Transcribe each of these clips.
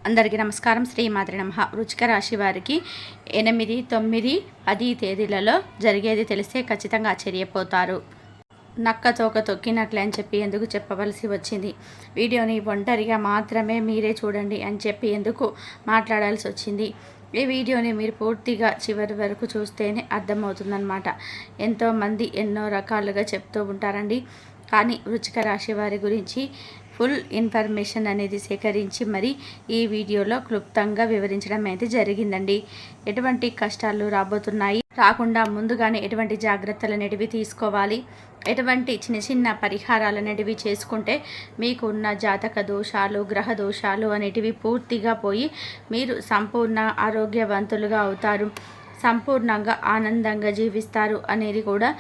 అందరికీ నమస్కారం. శ్రీమాత్రే నమః. వృశ్చిక రాశి వారికి 8, 9, 10 తేదీలలో జరిగేది తెలిస్తే ఖచ్చితంగా ఆశ్చర్యపోతారు. నక్క తోక తొక్కినట్లే అని చెప్పి ఎందుకు చెప్పవలసి వచ్చింది? వీడియోని ఒంటరిగా మాత్రమే మీరే చూడండి అని చెప్పి ఎందుకు మాట్లాడాల్సి వచ్చింది? ఈ వీడియోని మీరు పూర్తిగా చివరి వరకు చూస్తేనే అర్థమవుతుందన్నమాట. ఎంతోమంది ఎన్నో రకాలుగా చెప్తూ ఉంటారండి. కానీ వృశ్చిక రాశి వారి గురించి ఫుల్ ఇన్ఫర్మేషన్ అనేది సేకరించి మరి ఈ వీడియోలో క్లుప్తంగా వివరించడం అయితే జరిగిందండి. ఎటువంటి కష్టాలు రాబోతున్నాయి, రాకుండా ముందుగానే ఎటువంటి జాగ్రత్తలు అనేటివి తీసుకోవాలి, ఎటువంటి చిన్న చిన్న పరిహారాలు అనేటివి చేసుకుంటే మీకు ఉన్న జాతక దోషాలు, గ్రహ దోషాలు అనేటివి పూర్తిగా పోయి మీరు సంపూర్ణ ఆరోగ్యవంతులుగా అవుతారు, సంపూర్ణంగా ఆనందంగా జీవిస్తారు అనేది కూడా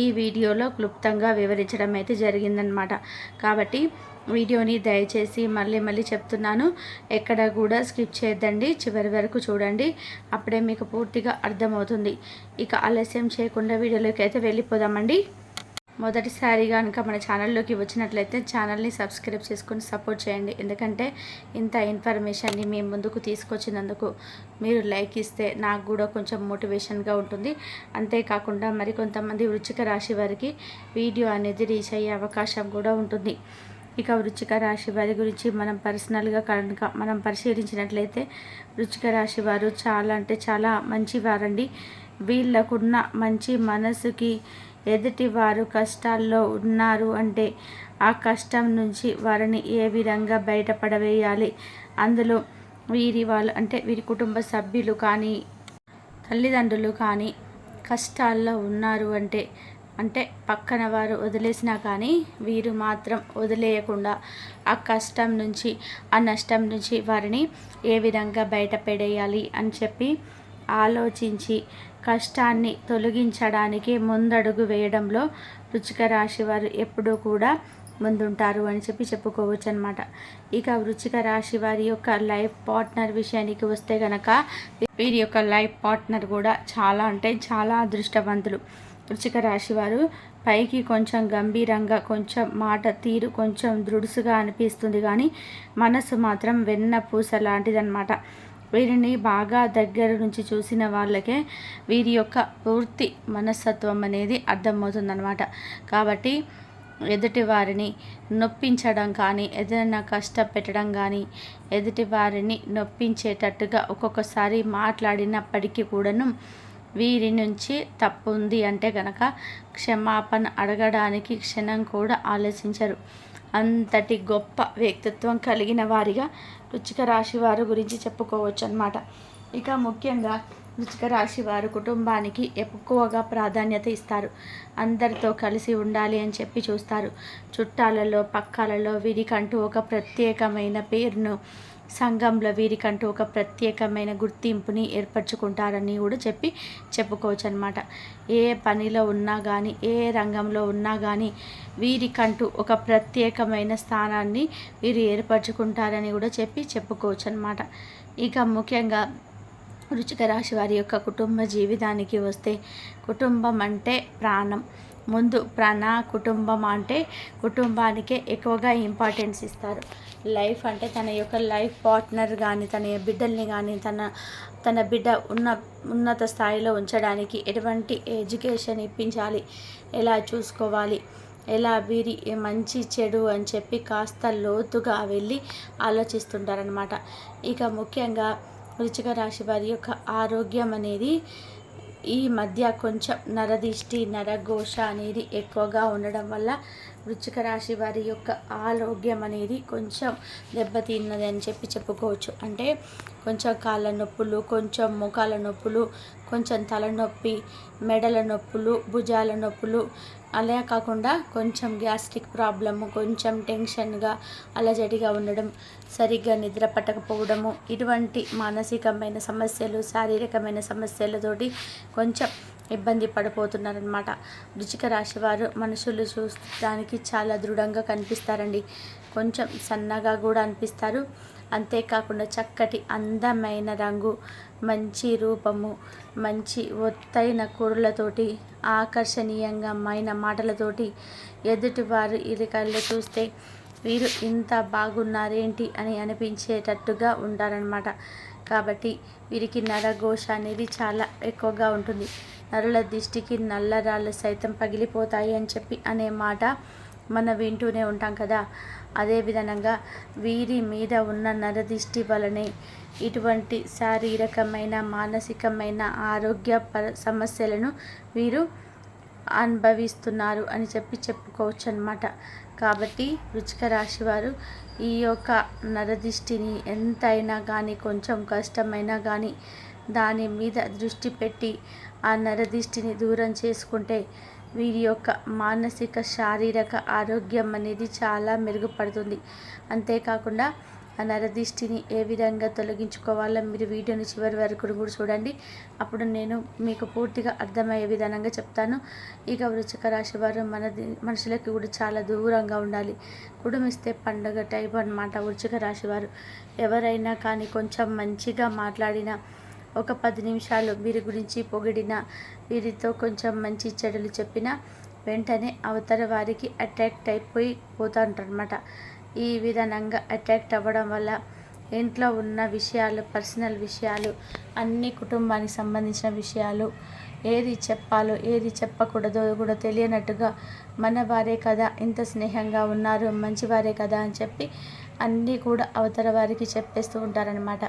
ఈ వీడియోలో క్లుప్తంగా వివరించడం అయితే జరిగిందనమాట. కాబట్టి వీడియోని దయచేసి మళ్ళీ చెప్తున్నాను, ఎక్కడ కూడా స్కిప్ చేయొద్దండి, చివరి వరకు చూడండి, అప్పుడే మీకు పూర్తిగా అర్థమవుతుంది. ఇక ఆలస్యం చేయకుండా వీడియోలోకి అయితే వెళ్ళిపోదామండి. మొదటిసారి కనుక మన ఛానల్లోకి వచ్చినట్లయితే ఛానల్ని సబ్స్క్రైబ్ చేసుకొని సపోర్ట్ చేయండి. ఎందుకంటే ఇంత ఇన్ఫర్మేషన్ని మీ ముందుకు తీసుకొచ్చినందుకు మీరు లైక్ ఇస్తే నాకు కూడా కొంచెం మోటివేషన్గా ఉంటుంది. అంతేకాకుండా మరికొంతమంది వృశ్చిక రాశి వారికి వీడియో అనేది రీచ్ అయ్యే అవకాశం కూడా ఉంటుంది. ఇక వృశ్చిక రాశి వారి గురించి మనం పర్సనల్గా కనుక మనం పరిశీలించినట్లయితే వృశ్చిక రాశి వారు చాలా అంటే చాలా మంచివారండి. వీళ్ళకున్న మంచి మనసుకి ఎదుటి వారు కష్టాల్లో ఉన్నారు అంటే ఆ కష్టం నుంచి వారిని ఏ విధంగా బయటపడవేయాలి, అందులో వీరి వాళ్ళు అంటే వీరి కుటుంబ సభ్యులు కానీ తల్లిదండ్రులు కానీ కష్టాల్లో ఉన్నారు అంటే పక్కన వారు వదిలేసినా కానీ వీరు మాత్రం వదిలేయకుండా ఆ కష్టం నుంచి ఆ నష్టం నుంచి వారిని ఏ విధంగా బయటపడేయాలి అని చెప్పి ఆలోచించి కష్టాన్ని తొలగించడానికి ముందడుగు వేయడంలో వృశ్చిక రాశి వారు ఎప్పుడూ కూడా ముందుంటారు అని చెప్పి చెప్పుకోవచ్చు అనమాట. ఇక వృశ్చిక రాశి వారి యొక్క లైఫ్ పార్ట్నర్ విషయానికి వస్తే గనక వీరి యొక్క లైఫ్ పార్ట్నర్ కూడా చాలా అంటే చాలా అదృష్టవంతులు. వృశ్చిక రాశి వారు పైకి కొంచెం గంభీరంగా, కొంచెం మాట తీరు కొంచెం దృఢసుగా అనిపిస్తుంది, కానీ మనసు మాత్రం వెన్న పూస లాంటిదన్నమాట. వీరిని బాగా దగ్గర నుంచి చూసిన వాళ్ళకే వీరి యొక్క పూర్తి మనస్తత్వం అనేది అర్థమవుతుందన్నమాట. కాబట్టి ఎదుటి వారిని నొప్పించడం కానీ, ఏదైనా కష్టపెట్టడం కానీ, ఎదుటి వారిని నొప్పించేటట్టుగా ఒక్కొక్కసారి మాట్లాడినప్పటికీ కూడాను వీరి నుంచి తప్పు ఉంది అంటే కనుక క్షమాపణ అడగడానికి క్షణం కూడా ఆలోచించరు. అంతటి గొప్ప వ్యక్తిత్వం కలిగిన వారిగా వృశ్చిక రాశి వారి గురించి చెప్పుకోవచ్చు అన్నమాట. ఇక ముఖ్యంగా వృశ్చిక రాశి వారు కుటుంబానికి ఎక్కువగా ప్రాధాన్యత ఇస్తారు. అందరితో కలిసి ఉండాలి అని చెప్పి చూస్తారు. చుట్టాలలో పక్కాలలో వీరికంటూ ఒక ప్రత్యేకమైన పేరును, సంఘంలో వీరికంటూ ఒక ప్రత్యేకమైన గుర్తింపుని ఏర్పరచుకుంటారని కూడా చెప్పుకోవచ్చు అనమాట. ఏ పనిలో ఉన్నా కానీ, ఏ రంగంలో ఉన్నా కానీ వీరికంటూ ఒక ప్రత్యేకమైన స్థానాన్ని వీరు ఏర్పరచుకుంటారని కూడా చెప్పుకోవచ్చు అనమాట. ఇక ముఖ్యంగా వృశ్చిక రాశి వారి యొక్క కుటుంబ జీవితానికి వస్తే కుటుంబం అంటే ప్రాణం. ముందు కుటుంబం అంటే కుటుంబానికే ఎక్కువగా ఇంపార్టెన్స్ ఇస్తారు. లైఫ్ అంటే తన యొక్క లైఫ్ పార్ట్నర్ కానీ, తన బిడ్డల్ని కానీ, తన బిడ్డ ఉన్నత స్థాయిలో ఉంచడానికి ఎటువంటి ఎడ్యుకేషన్ ఇప్పించాలి, ఎలా చూసుకోవాలి, ఎలా వీరి మంచి చెడు అని చెప్పి కాస్త లోతుగా వెళ్ళి ఆలోచిస్తుంటారనమాట. ఇక ముఖ్యంగా వృశ్చిక రాశి వారి యొక్క ఆరోగ్యం అనేది ఈ మధ్య కొంచెం నరదిష్టి, నరఘోష అనేది ఎక్కువగా ఉండడం వల్ల వృశ్చిక రాశి వారి యొక్క ఆరోగ్యం అనేది కొంచెం దెబ్బతిన్నది అని చెప్పుకోవచ్చు. అంటే కొంచెం కాళ్ళ నొప్పులు, కొంచెం మోకాళ్ళ నొప్పులు, కొంచెం తలనొప్పి, మెడల నొప్పులు, భుజాల నొప్పులు, అలా కాకుండా కొంచెం గ్యాస్ట్రిక్ ప్రాబ్లము, కొంచెం టెన్షన్గా అలజడిగా ఉండడం, సరిగ్గా నిద్ర పట్టకపోవడము, ఇటువంటి మానసికమైన సమస్యలు, శారీరకమైన సమస్యలతోటి కొంచెం ఇబ్బంది పడిపోతున్నారనమాట. వృశ్చిక రాశి వారు మనుషులు చూడడానికి చాలా దృఢంగా కనిపిస్తారండి. కొంచెం సన్నగా కూడా అనిపిస్తారు. అంతేకాకుండా చక్కటి అందమైన రంగు, మంచి రూపము, మంచి ఒత్తైన కురులతోటి, ఆకర్షణీయంగా మాటలతోటి ఎదుటివారు ఇరుకల్లో చూస్తే వీరు ఇంత బాగున్నారేంటి అని అనిపించేటట్టుగా ఉంటారనమాట. కాబట్టి వీరికి నరఘోష అనేది చాలా ఎక్కువగా ఉంటుంది. నరుల దిష్టికి నల్లరాళ్ళు సైతం పగిలిపోతాయి అని చెప్పి అనే మాట మనం వింటూనే ఉంటాం కదా. అదేవిధంగా వీరి మీద ఉన్న నరదిష్టి వలనే ఇటువంటి శారీరకమైన మానసికమైన ఆరోగ్య సమస్యలను వీరు అనుభవిస్తున్నారు అని చెప్పుకోవచ్చు అన్నమాట. కాబట్టి వృశ్చిక రాశి వారు ఈ యొక్క నరదిష్టిని ఎంతైనా కానీ కొంచెం కష్టమైనా కానీ దాని మీద దృష్టి పెట్టి ఆ నరదిష్టిని దూరం చేసుకుంటే వీరి యొక్క మానసిక శారీరక ఆరోగ్యం అనేది చాలా మెరుగుపడుతుంది. అంతేకాకుండా ఆ నరదిష్టిని ఏ విధంగా తొలగించుకోవాలో మీరు వీడియోని చివరి వరకు కూడా చూడండి. అప్పుడు నేను మీకు పూర్తిగా అర్థమయ్యే విధానంగా చెప్తాను. ఇక వృశ్చిక రాశి వారు మనుషులకి కూడా చాలా దూరంగా ఉండాలి. కుటుంబిస్తే పండగ టైప్ అన్నమాట. వృశ్చిక రాశి వారు ఎవరైనా కానీ కొంచెం మంచిగా మాట్లాడినా, ఒక 10 నిమిషాలు వీరి గురించి పొగిడినా, వీరితో కొంచెం మంచి చెడులు చెప్పినా వెంటనే అవతల వారికి అట్రాక్ట్ పోతూ ఉంటారనమాట. ఈ విధానంగా అట్రాక్ట్ అవ్వడం వల్ల ఇంట్లో ఉన్న విషయాలు, పర్సనల్ విషయాలు, అన్ని కుటుంబానికి సంబంధించిన విషయాలు, ఏది చెప్పాలో ఏది చెప్పకూడదో కూడా తెలియనట్టుగా మన వారే కదా, ఇంత స్నేహంగా ఉన్నారు, మంచివారే కదా అని చెప్పి అన్నీ కూడా అవతల వారికి చెప్పేస్తూ ఉంటారనమాట.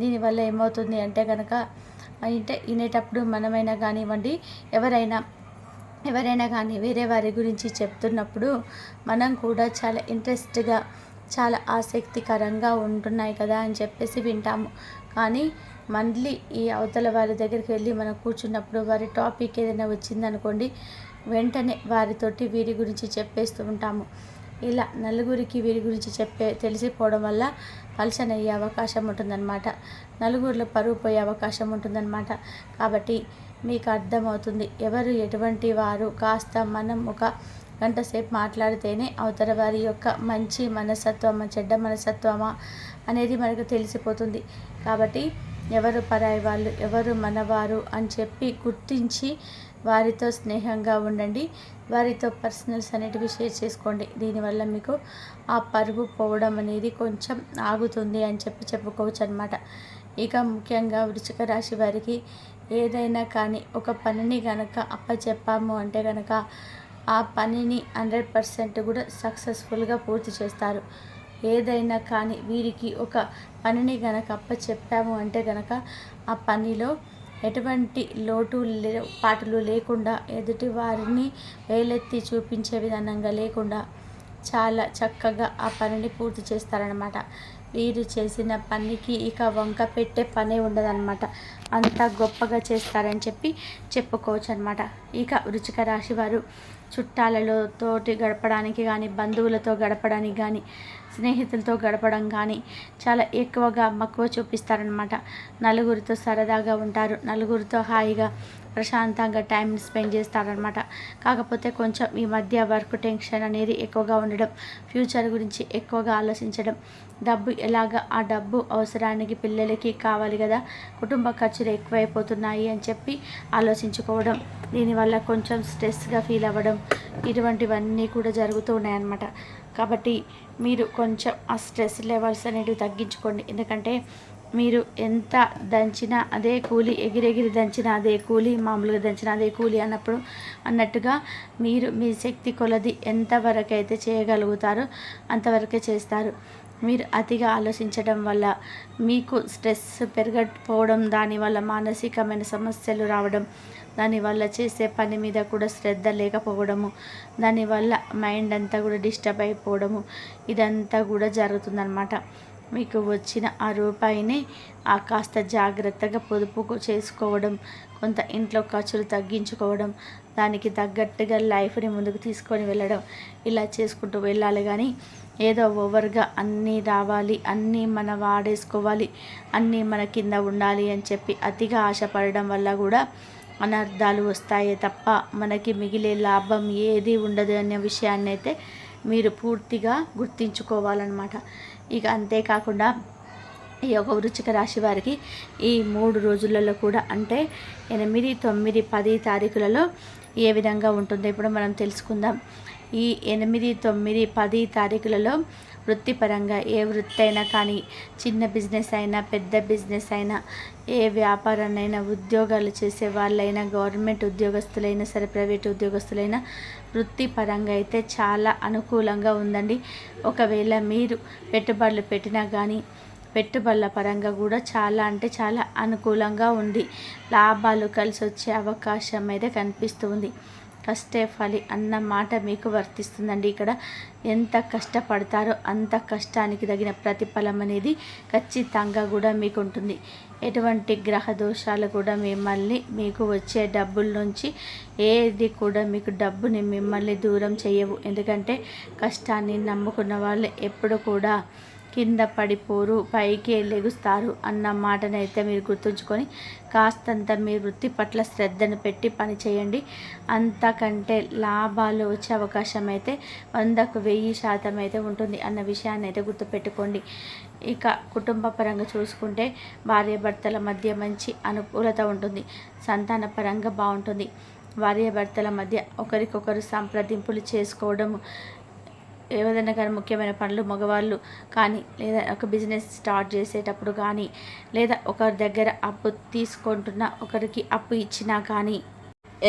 దీనివల్ల ఏమవుతుంది అంటే కనుక వినేటప్పుడు మనమైనా కానివ్వండి, ఎవరైనా కానీ వేరే వారి గురించి చెప్తున్నప్పుడు మనం కూడా చాలా ఇంట్రెస్ట్గా, చాలా ఆసక్తికరంగా ఉంటున్నాయి కదా అని చెప్పేసి వింటాము. కానీ మళ్ళీ ఈ అవతల వారి దగ్గరికి వెళ్ళి మనం కూర్చున్నప్పుడు వారి టాపిక్ ఏదైనా వచ్చిందనుకోండి, వెంటనే వారితోటి వీరి గురించి చెప్పేస్తూ ఉంటాము. ఇలా నలుగురికి వీరి గురించి తెలిసిపోవడం వల్ల పల్చన అయ్యే అవకాశం ఉంటుందన్నమాట. నలుగురిలో పరువు పోయే అవకాశం ఉంటుందన్నమాట. కాబట్టి మీకు అర్థమవుతుంది ఎవరు ఎటువంటి వారు. కాస్త మనం ఒక గంట సేపు మాట్లాడితేనే అవతల వారి యొక్క మంచి మనస్తత్వమా, చెడ్డ మనస్తత్వమా అనేది మనకు తెలిసిపోతుంది. కాబట్టి ఎవరు పరాయి వాళ్ళు, ఎవరు మనవారు అని చెప్పి గుర్తించి వారితో స్నేహంగా ఉండండి. వారితో పర్సనల్స్ అనేటివి షేర్ చేసుకోండి. దీనివల్ల మీకు ఆ పరుగు పోవడం అనేది కొంచెం ఆగుతుంది అని చెప్పుకోవచ్చు అనమాట. ఇక ముఖ్యంగా వృశ్చిక రాశి వారికి ఏదైనా కానీ ఒక పనిని కనుక అప్పచెప్పాము అంటే కనుక ఆ పనిని 100% కూడా సక్సెస్ఫుల్గా పూర్తి చేస్తారు. ఏదైనా కానీ వీరికి ఒక పనిని కనుక అప్పచెప్పాము అంటే కనుక ఆ పనిలో ఎటువంటి పాటులు లేకుండా, ఎదుటి వారిని వేలెత్తి చూపించే విధానంగా లేకుండా చాలా చక్కగా ఆ పనిని పూర్తి చేస్తారనమాట. వీరు చేసిన పనికి ఇక వంక పెట్టే పనే ఉండదన్నమాట. అంత గొప్పగా చేస్తారని చెప్పుకోవచ్చు అనమాట. ఇక వృశ్చిక రాశి వారు చుట్టాలతోటి గడపడానికి కానీ, బంధువులతో గడపడానికి కానీ, స్నేహితులతో గడపడం కానీ చాలా ఎక్కువగా మక్కువ చూపిస్తారనమాట. నలుగురితో సరదాగా ఉంటారు, నలుగురితో హాయిగా ప్రశాంతంగా టైం స్పెండ్ చేస్తారనమాట. కాకపోతే కొంచెం ఈ మధ్య వర్క్ టెన్షన్ అనేది ఎక్కువగా ఉండడం, ఫ్యూచర్ గురించి ఎక్కువగా ఆలోచించడం, ఆ డబ్బు అవసరానికి పిల్లలకి కావాలి కదా, కుటుంబ ఖర్చులు ఎక్కువైపోతున్నాయి అని చెప్పి ఆలోచించుకోవడం, దీనివల్ల కొంచెం స్ట్రెస్గా ఫీల్ అవ్వడం, ఇటువంటివన్నీ కూడా జరుగుతూ ఉన్నాయన్నమాట. కాబట్టి మీరు కొంచెం ఆ స్ట్రెస్ లెవెల్స్ అనేటివి తగ్గించుకోండి. ఎందుకంటే మీరు ఎంత దంచినా అదే కూలి, ఎగిరెగిరి దంచినా అదే కూలి, మామూలుగా దంచినా అదే కూలి అన్నట్టుగా మీరు మీ శక్తి కొలది ఎంతవరకు అయితే చేయగలుగుతారో అంతవరకే చేస్తారు. మీరు అతిగా ఆలోచించడం వల్ల మీకు స్ట్రెస్ పెరగకపోవడం, దానివల్ల మానసికమైన సమస్యలు రావడం, దానివల్ల చేసే పని మీద కూడా శ్రద్ధ లేకపోవడము, దానివల్ల మైండ్ అంతా కూడా డిస్టర్బ్ అయిపోవడము, ఇదంతా కూడా జరుగుతుందన్నమాట. మీకు వచ్చిన ఆ రూపాయిని కాస్త జాగ్రత్తగా పొదుపు చేసుకోవడం, కొంత ఇంట్లో ఖర్చులు తగ్గించుకోవడం, దానికి తగ్గట్టుగా లైఫ్ని ముందుకు తీసుకొని వెళ్ళడం, ఇలా చేసుకుంటూ వెళ్ళాలి. కానీ ఏదో ఓవర్గా అన్నీ రావాలి, అన్నీ మనం వాడేసుకోవాలి, అన్నీ మన కింద ఉండాలి అని చెప్పి అతిగా ఆశపడడం వల్ల కూడా అనర్థాలు వస్తాయే తప్ప మనకి మిగిలే లాభం ఏది ఉండదు అనే విషయాన్ని అయితే మీరు పూర్తిగా గుర్తించుకోవాలన్నమాట. ఇక అంతేకాకుండా ఈ యొక్క వృశ్చిక రాశి వారికి ఈ 3 రోజులలో కూడా అంటే 8, 9, 10 తారీఖులలో ఏ విధంగా ఉంటుందో ఇప్పుడు మనం తెలుసుకుందాం. ఈ 8, 9, 10 తారీఖులలో వృత్తిపరంగా ఏ వృత్తి అయినా కానీ, చిన్న బిజినెస్ అయినా, పెద్ద బిజినెస్ అయినా, ఏ వ్యాపారాన్నైనా, ఉద్యోగాలు చేసే వాళ్ళైనా, గవర్నమెంట్ ఉద్యోగస్తులైనా సరే, ప్రైవేట్ ఉద్యోగస్తులైనా వృత్తిపరంగా అయితే చాలా అనుకూలంగా ఉందండి. ఒకవేళ మీరు పెట్టుబడులు పెట్టినా కానీ పెట్టుబడుల పరంగా కూడా చాలా అంటే చాలా అనుకూలంగా ఉంది. లాభాలు కలిసి వచ్చే అవకాశం అయితే కనిపిస్తుంది. కష్టే ఫలి అన్న మాట మీకు వర్తిస్తుందండి. ఇక్కడ ఎంత కష్టపడతారో అంత కష్టానికి తగిన ప్రతిఫలం అనేది ఖచ్చితంగా కూడా మీకు ఉంటుంది. ఎటువంటి గ్రహ దోషాలు కూడా మిమ్మల్ని మీకు వచ్చే డబ్బుల నుంచి ఏది కూడా మీకు డబ్బుని మిమ్మల్ని దూరం చేయవు. ఎందుకంటే కష్టాన్ని నమ్ముకున్న వాళ్ళు ఎప్పుడు కూడా కింద పడిపోరు, పైకే లెగుస్తారు అన్న మాటనైతే మీరు గుర్తుంచుకొని కాస్తంత మీ వృత్తి పట్ల శ్రద్ధను పెట్టి పని చేయండి. అంతకంటే లాభాలు వచ్చే అవకాశం అయితే 100కు 1000% అయితే ఉంటుంది అన్న విషయాన్ని అయితే గుర్తుపెట్టుకోండి. ఇక కుటుంబ పరంగా చూసుకుంటే భార్యాభర్తల మధ్య మంచి అనుకూలత ఉంటుంది. సంతాన పరంగా బాగుంటుంది. భార్యాభర్తల మధ్య ఒకరికొకరు సంప్రదింపులు చేసుకోవడం, ఏదైనా కానీ ముఖ్యమైన పనులు మగవాళ్ళు కానీ, లేదా ఒక బిజినెస్ స్టార్ట్ చేసేటప్పుడు కానీ, లేదా ఒకరి దగ్గర అప్పు తీసుకుంటున్నా ఒకరికి అప్పు ఇచ్చినా కానీ,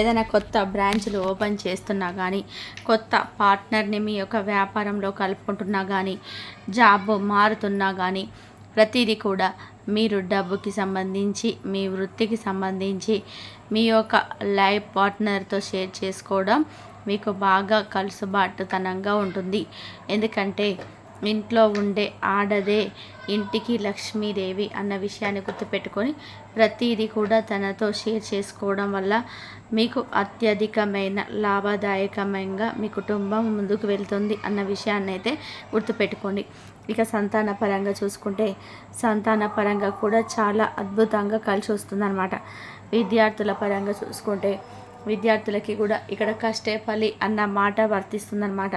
ఏదైనా కొత్త బ్రాంచ్లు ఓపెన్ చేస్తున్నా కానీ, కొత్త పార్ట్నర్ని మీ యొక్క వ్యాపారంలో కలుపుకుంటున్నా కానీ, జాబ్ మారుతున్నా కానీ, ప్రతిదీ కూడా మీరు డబ్బుకి సంబంధించి, మీ వృత్తికి సంబంధించి, మీ యొక్క లైఫ్ పార్ట్నర్తో షేర్ చేసుకోవడం మీకు బాగా కలుసుబాటుతనంగా ఉంటుంది. ఎందుకంటే ఇంట్లో ఉండే ఆడదే ఇంటికి లక్ష్మీదేవి అన్న విషయాన్ని గుర్తుపెట్టుకొని ప్రతిదీ కూడా తనతో షేర్ చేసుకోవడం వల్ల మీకు అత్యధికమైన లాభదాయకమైన మీ కుటుంబం ముందుకు వెళ్తుంది అన్న విషయాన్ని అయితే గుర్తుపెట్టుకోండి. ఇక సంతాన పరంగా చూసుకుంటే సంతాన పరంగా కూడా చాలా అద్భుతంగా కలిసి వస్తుందన్నమాట. విద్యార్థుల పరంగా చూసుకుంటే విద్యార్థులకి కూడా ఇక్కడ కష్టే ఫలి అన్న మాట వర్తిస్తుందన్నమాట.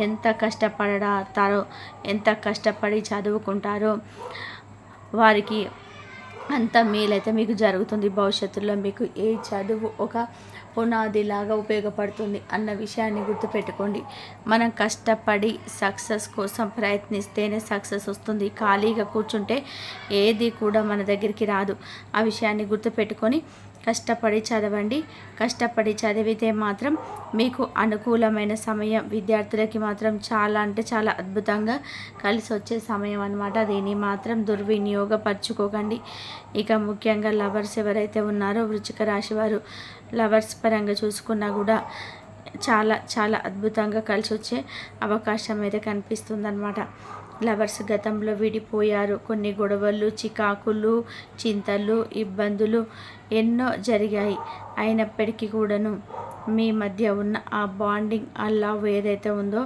ఎంత కష్టపడతారో, ఎంత కష్టపడి చదువుకుంటారో వారికి అంత మేలైతే మీకు జరుగుతుంది. భవిష్యత్తులో మీకు ఏ చదువు ఒక పునాదిలాగా ఉపయోగపడుతుంది అన్న విషయాన్ని గుర్తుపెట్టుకోండి. మనం కష్టపడి సక్సెస్ కోసం ప్రయత్నిస్తేనే సక్సెస్ వస్తుంది. ఖాళీగా కూర్చుంటే ఏది కూడా మన దగ్గరికి రాదు. ఆ విషయాన్ని గుర్తుపెట్టుకొని కష్టపడి చదవండి. కష్టపడి చదివితే మాత్రం మీకు అనుకూలమైన సమయం, విద్యార్థులకి మాత్రం చాలా అంటే చాలా అద్భుతంగా కలిసి వచ్చే సమయం అన్నమాట. దీన్ని మాత్రం దుర్వినియోగపరచుకోకండి. ఇక ముఖ్యంగా లవర్స్ ఎవరైతే ఉన్నారో వృశ్చిక రాశి వారు, లవర్స్ పరంగా చూసుకున్నా కూడా చాలా చాలా అద్భుతంగా కలిసి వచ్చే అవకాశం అయితే కనిపిస్తుందన్నమాట. లవర్స్ గతంలో విడిపోయారు. కొన్ని గొడవలు, చికాకులు, చింతలు, ఇబ్బందులు ఎన్నో జరిగాయి. అయినప్పటికీ కూడాను మీ మధ్య ఉన్న ఆ బాండింగ్, ఆ లవ్ ఏదైతే ఉందో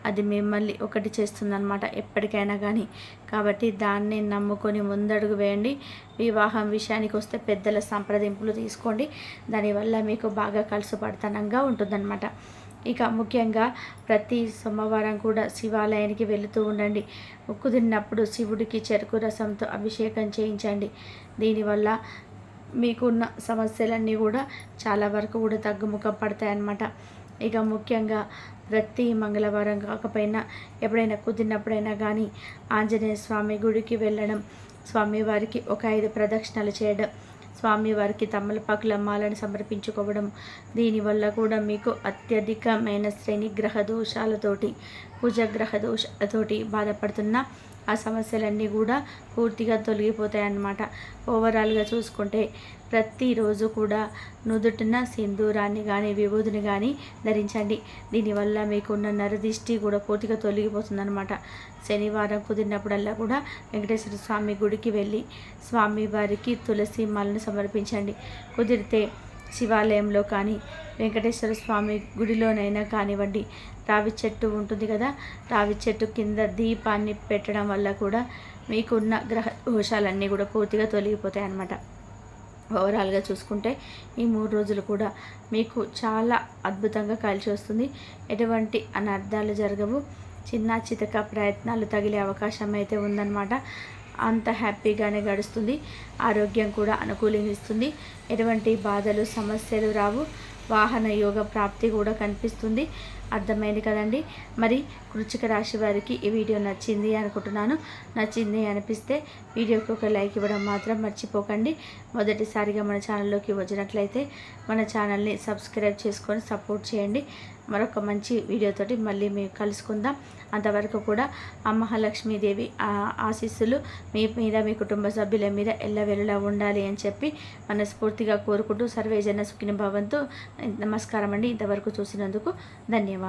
అది మిమ్మల్ని ఒకటి చేస్తుందన్నమాట ఎప్పటికైనా కానీ. కాబట్టి దాన్ని నమ్ముకొని ముందడుగు వేయండి. వివాహం విషయానికి వస్తే పెద్దల సంప్రదింపులు తీసుకోండి. దానివల్ల మీకు బాగా కలుసుపడతనంగా ఉంటుందన్నమాట. ఇక ముఖ్యంగా ప్రతి సోమవారం కూడా శివాలయానికి వెళుతూ ఉండండి. కుదిరినప్పుడు శివుడికి చెరుకు రసంతో అభిషేకం చేయించండి. దీనివల్ల మీకున్న సమస్యలన్నీ కూడా చాలా వరకు కూడా తగ్గుముఖం పడతాయన్నమాట. ఇక ముఖ్యంగా ప్రతి మంగళవారం కాకపోయినా ఎప్పుడైనా కుదిరినప్పుడైనా కానీ ఆంజనేయ స్వామి గుడికి వెళ్ళడం, స్వామివారికి ఒక 5 ప్రదక్షిణలు చేయడం, స్వామివారికి తమలపాకుల మాలను సమర్పించుకోవడం, దీనివల్ల కూడా మీకు అత్యధికమైన శ్రేణి గ్రహ దోషాలతోటి, కుజగ్రహ దోషాలతోటి బాధపడుతున్న ఆ సమస్యలన్నీ కూడా పూర్తిగా తొలగిపోతాయి అన్నమాట. ఓవరాల్గా చూసుకుంటే ప్రతిరోజు కూడా నుదుటిన సింధూరాన్ని కానీ విభూతిని కానీ ధరించండి. దీనివల్ల మీకున్న నరదిష్టి కూడా పూర్తిగా తొలగిపోతుందన్నమాట. శనివారం కుదిరినప్పుడల్లా కూడా వెంకటేశ్వర స్వామి గుడికి వెళ్ళి స్వామివారికి తులసి మాలను సమర్పించండి. కుదిరితే శివాలయంలో కానీ వెంకటేశ్వర స్వామి గుడిలోనైనా కానివ్వండి, రావి చెట్టు ఉంటుంది కదా, రావి చెట్టు కింద దీపాన్ని పెట్టడం వల్ల కూడా మీకున్న గ్రహ దోషాలన్నీ కూడా పూర్తిగా తొలగిపోతాయి అన్నమాట. ఓవరాల్గా చూసుకుంటే ఈ 3 రోజులు కూడా మీకు చాలా అద్భుతంగా కలిసి వస్తుంది. ఎటువంటి అనర్థాలు జరగవు. చిన్న చితక ప్రయత్నాలు తగిలే అవకాశం అయితే ఉందన్నమాట. అంత హ్యాపీగానే గడుస్తుంది. ఆరోగ్యం కూడా అనుకూలిస్తుంది. ఎటువంటి బాధలు సమస్యలు రావు. వాహన యోగ ప్రాప్తి కూడా కనిపిస్తుంది. అర్థమైంది కదండి. మరి వృశ్చిక రాశి వారికి ఈ వీడియో నచ్చింది అనుకుంటున్నాను. నచ్చింది అనిపిస్తే వీడియోకి ఒక లైక్ ఇవ్వడం మాత్రం మర్చిపోకండి. మొదటిసారిగా మన ఛానల్లోకి వచ్చినట్లయితే మన ఛానల్ని సబ్స్క్రైబ్ చేసుకొని సపోర్ట్ చేయండి. మరొక మంచి వీడియోతోటి మళ్ళీ మేము కలుసుకుందాం. అంతవరకు కూడా ఆ మహాలక్ష్మీదేవి ఆశీస్సులు మీ మీద, మీ కుటుంబ సభ్యుల మీద ఎల్లవెల్లలా ఉండాలి అని చెప్పి మనస్ఫూర్తిగా కోరుకుంటూ సర్వేజన సుఖినో భవంతు. నమస్కారం అండి. ఇంతవరకు చూసినందుకు ధన్యవాదాలు.